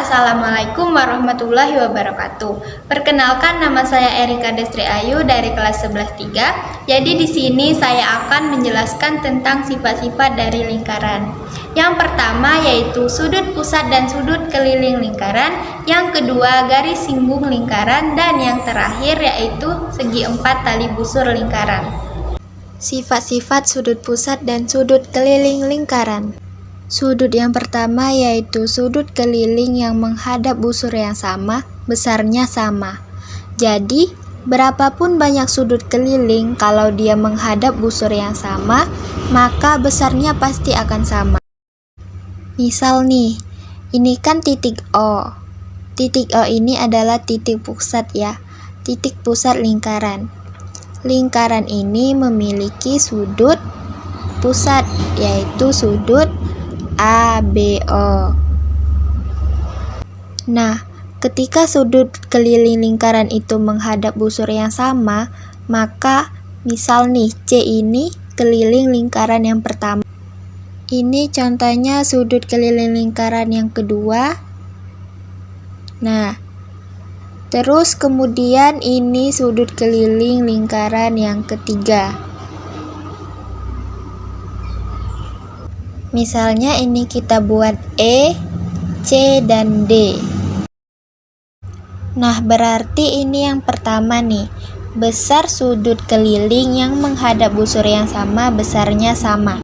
Assalamualaikum warahmatullahi wabarakatuh. Perkenalkan, nama saya Erika Destri Ayu dari kelas 11-3. Jadi di sini saya akan menjelaskan tentang sifat-sifat dari lingkaran. Yang pertama yaitu sudut pusat dan sudut keliling lingkaran. Yang kedua garis singgung lingkaran, dan yang terakhir yaitu segi empat tali busur lingkaran. Sifat-sifat sudut pusat dan sudut keliling lingkaran. Sudut yang pertama yaitu sudut keliling yang menghadap busur yang sama, besarnya sama. Jadi, berapapun banyak sudut keliling, kalau dia menghadap busur yang sama, maka besarnya pasti akan sama. Misal nih, ini kan titik O. Titik O ini adalah titik pusat ya, titik pusat lingkaran. Lingkaran ini memiliki sudut pusat, yaitu sudut ABO. Nah, ketika sudut keliling lingkaran itu menghadap busur yang sama, maka misal nih C ini keliling lingkaran yang pertama. Ini contohnya sudut keliling lingkaran yang kedua. Nah, terus kemudian ini sudut keliling lingkaran yang ketiga. Misalnya ini kita buat E, C, dan D. Nah, berarti ini yang pertama nih. Besar sudut keliling yang menghadap busur yang sama, besarnya sama.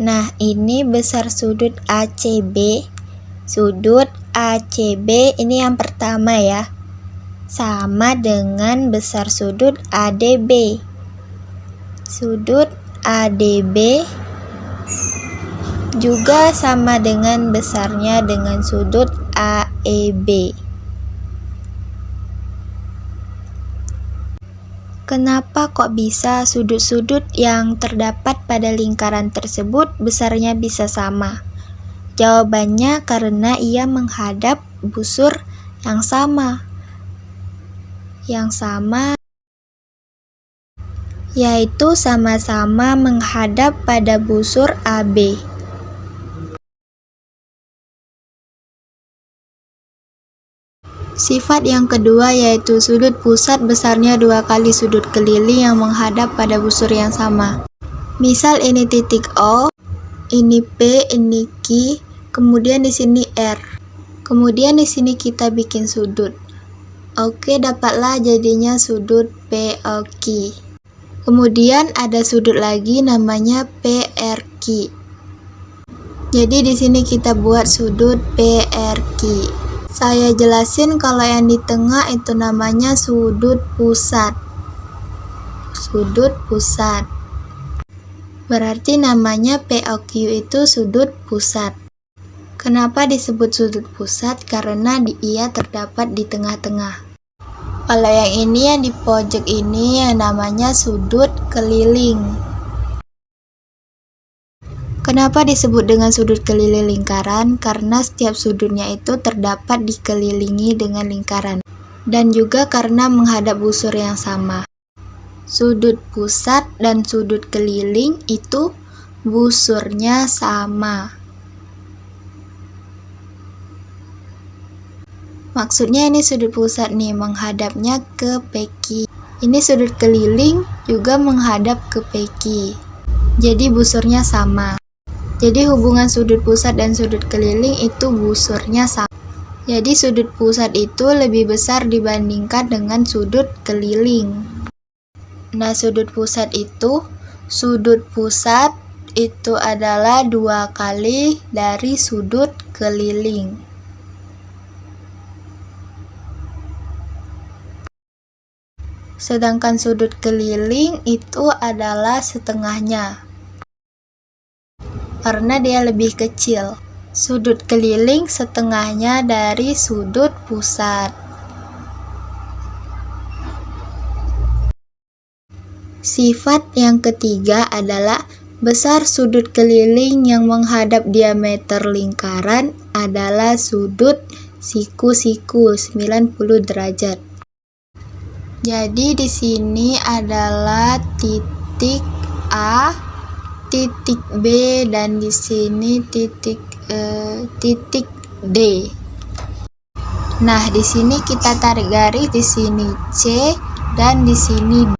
Nah, ini besar sudut ACB. Sudut ACB ini yang pertama ya. Sama dengan besar sudut ADB. Sudut ADB juga sama dengan besarnya dengan sudut AEB. Kenapa kok bisa sudut-sudut yang terdapat pada lingkaran tersebut besarnya bisa sama? Jawabannya karena ia menghadap busur yang sama. Yaitu sama-sama menghadap pada busur AB. Sifat yang kedua yaitu sudut pusat besarnya 2 kali sudut keliling yang menghadap pada busur yang sama. Misal ini titik O, ini P, ini Q, kemudian di sini R. Kemudian di sini kita bikin sudut. Oke, dapatlah jadinya sudut POQ. Kemudian ada sudut lagi namanya PRQ. Jadi di sini kita buat sudut PRQ. Saya jelasin kalau yang di tengah itu namanya sudut pusat. Sudut pusat. Berarti namanya POQ itu sudut pusat. Kenapa disebut sudut pusat? Karena ia terdapat di tengah-tengah. Kalau yang ini yang di pojok ini yang namanya sudut keliling. Kenapa disebut dengan sudut keliling lingkaran? Karena setiap sudutnya itu terdapat dikelilingi dengan lingkaran. Dan juga karena menghadap busur yang sama. Sudut pusat dan sudut keliling itu busurnya sama. Maksudnya ini sudut pusat nih menghadapnya ke PQ. Ini sudut keliling juga menghadap ke PQ. Jadi busurnya sama. Jadi hubungan sudut pusat dan sudut keliling itu busurnya sama. Jadi sudut pusat itu lebih besar dibandingkan dengan sudut keliling. Nah, sudut pusat itu adalah 2 kali dari sudut keliling. Sedangkan sudut keliling itu adalah setengahnya. Karena dia lebih kecil. Sudut keliling setengahnya dari sudut pusat. Sifat yang ketiga adalah besar sudut keliling yang menghadap diameter lingkaran adalah sudut siku-siku 90 derajat. Jadi di sini adalah titik A, titik B, dan di sini titik titik D. Nah, di sini kita tarik garis, di sini C dan di sini D.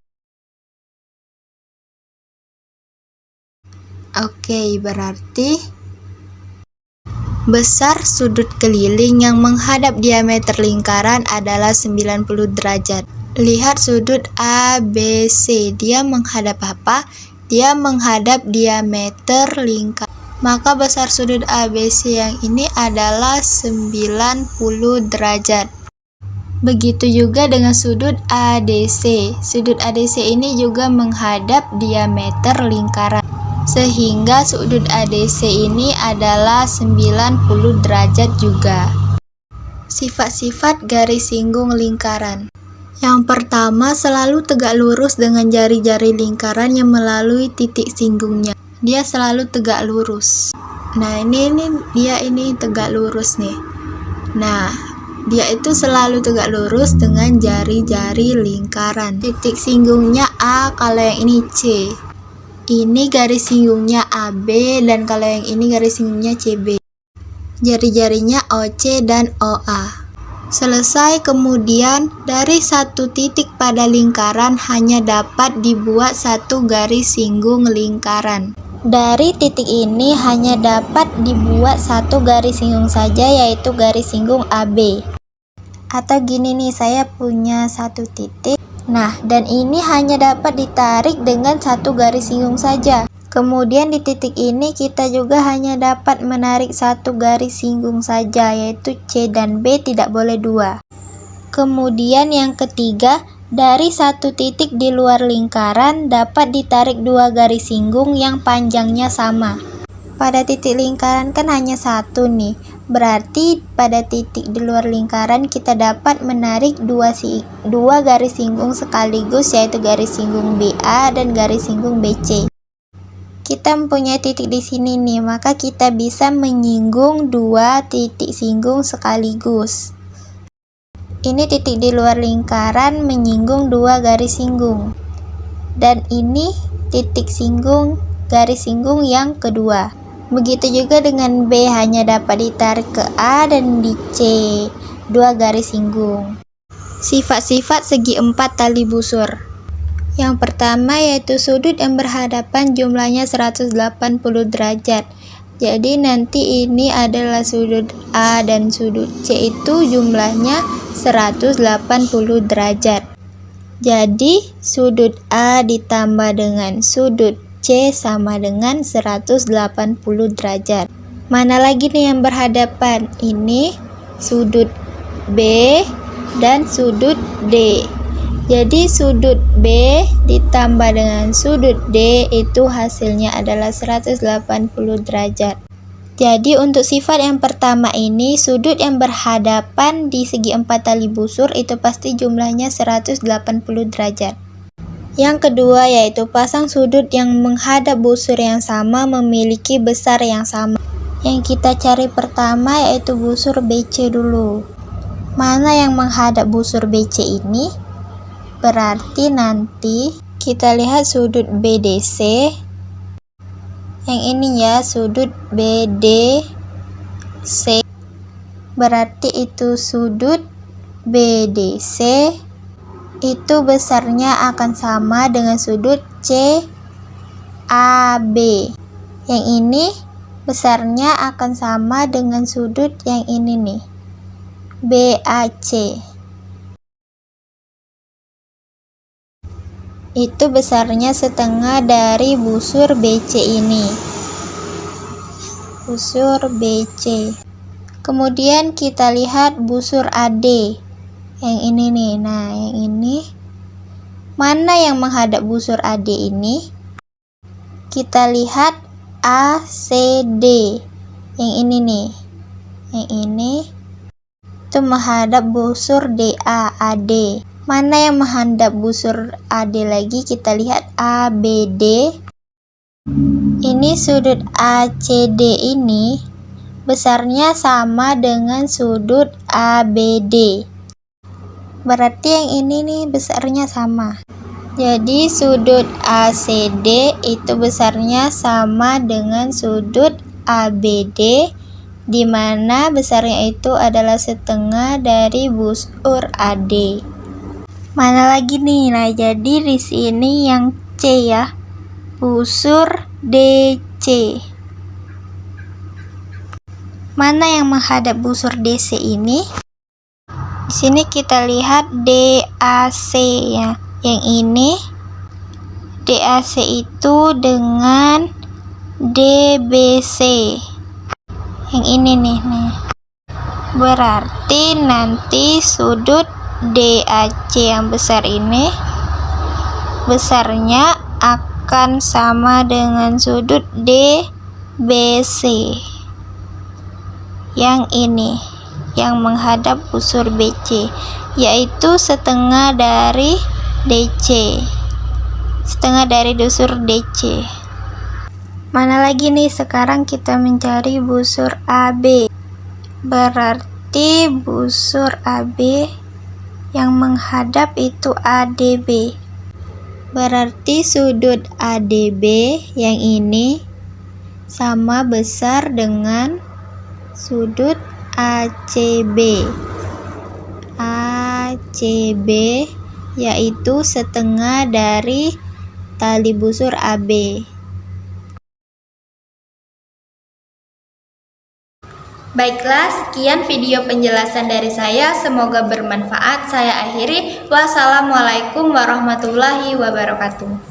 Oke, berarti besar sudut keliling yang menghadap diameter lingkaran adalah 90 derajat. Lihat sudut ABC, dia menghadap apa? Dia menghadap diameter lingkaran. Maka besar sudut ABC yang ini adalah 90 derajat. Begitu juga dengan sudut ADC. Sudut ADC ini juga menghadap diameter lingkaran. Sehingga sudut ADC ini adalah 90 derajat juga. Sifat-sifat garis singgung lingkaran. Yang pertama, selalu tegak lurus dengan jari-jari lingkaran yang melalui titik singgungnya. Dia selalu tegak lurus. Nah, ini dia ini tegak lurus nih. Nah, dia itu selalu tegak lurus dengan jari-jari lingkaran. Titik singgungnya A, kalau yang ini C. Ini garis singgungnya AB, dan kalau yang ini garis singgungnya CB. Jari-jarinya OC dan OA. Selesai, kemudian dari satu titik pada lingkaran hanya dapat dibuat satu garis singgung lingkaran. Dari titik ini hanya dapat dibuat satu garis singgung saja, yaitu garis singgung AB. Atau gini nih, saya punya satu titik. Nah, dan ini hanya dapat ditarik dengan satu garis singgung saja. Kemudian di titik ini kita juga hanya dapat menarik satu garis singgung saja, yaitu C dan B, tidak boleh dua. Kemudian yang ketiga, dari satu titik di luar lingkaran dapat ditarik dua garis singgung yang panjangnya sama. Pada titik lingkaran kan hanya satu nih, berarti pada titik di luar lingkaran kita dapat menarik dua garis singgung sekaligus, yaitu garis singgung BA dan garis singgung BC. Kita mempunyai titik di sini nih, maka kita bisa menyinggung dua titik singgung sekaligus. Ini titik di luar lingkaran menyinggung dua garis singgung, dan ini titik singgung garis singgung yang kedua. Begitu juga dengan B, hanya dapat ditarik ke A dan di C, dua garis singgung. Sifat-sifat segi empat tali busur. Yang pertama yaitu sudut yang berhadapan jumlahnya 180 derajat. Jadi nanti ini adalah sudut A dan sudut C itu jumlahnya 180 derajat. Jadi sudut A ditambah dengan sudut C sama dengan 180 derajat. Mana lagi nih yang berhadapan? Ini sudut B dan sudut D. Jadi sudut B ditambah dengan sudut D itu hasilnya adalah 180 derajat. Jadi untuk sifat yang pertama ini, sudut yang berhadapan di segi empat tali busur itu pasti jumlahnya 180 derajat. Yang kedua yaitu pasang sudut yang menghadap busur yang sama memiliki besar yang sama. Yang kita cari pertama yaitu busur BC dulu. Mana yang menghadap busur BC ini? Berarti nanti kita lihat sudut BDC. Yang ini ya, sudut BDC. Berarti itu sudut BDC itu besarnya akan sama dengan sudut CAB. Yang ini besarnya akan sama dengan sudut yang ini nih, BAC. Itu besarnya setengah dari busur BC ini. Busur BC. Kemudian kita lihat busur AD. Yang ini nih. Nah, yang ini. Mana yang menghadap busur AD ini? Kita lihat ACD. Yang ini nih. Yang ini itu menghadap busur DA, AD. Mana yang menghadap busur AD lagi? Kita lihat ABD. Ini sudut ACD ini besarnya sama dengan sudut ABD. Berarti yang ini nih besarnya sama. Jadi sudut ACD itu besarnya sama dengan sudut ABD, di mana besarnya itu adalah setengah dari busur AD. Mana lagi nih? Nah, jadi di sini yang C ya, busur DC. Mana yang menghadap busur DC ini? Di sini kita lihat DAC ya. Yang ini DAC itu dengan DBC. Yang ini nih. Berarti nanti sudut DAC yang besar ini besarnya akan sama dengan sudut DBC. Yang ini yang menghadap busur BC, yaitu setengah dari DC. Setengah dari busur DC. Mana lagi nih? Sekarang kita mencari busur AB. Berarti busur AB yang menghadap itu ADB. Berarti sudut ADB yang ini sama besar dengan sudut ACB. ACB yaitu setengah dari tali busur AB. Baiklah, sekian video penjelasan dari saya. Semoga bermanfaat. Saya akhiri. Wassalamualaikum warahmatullahi wabarakatuh.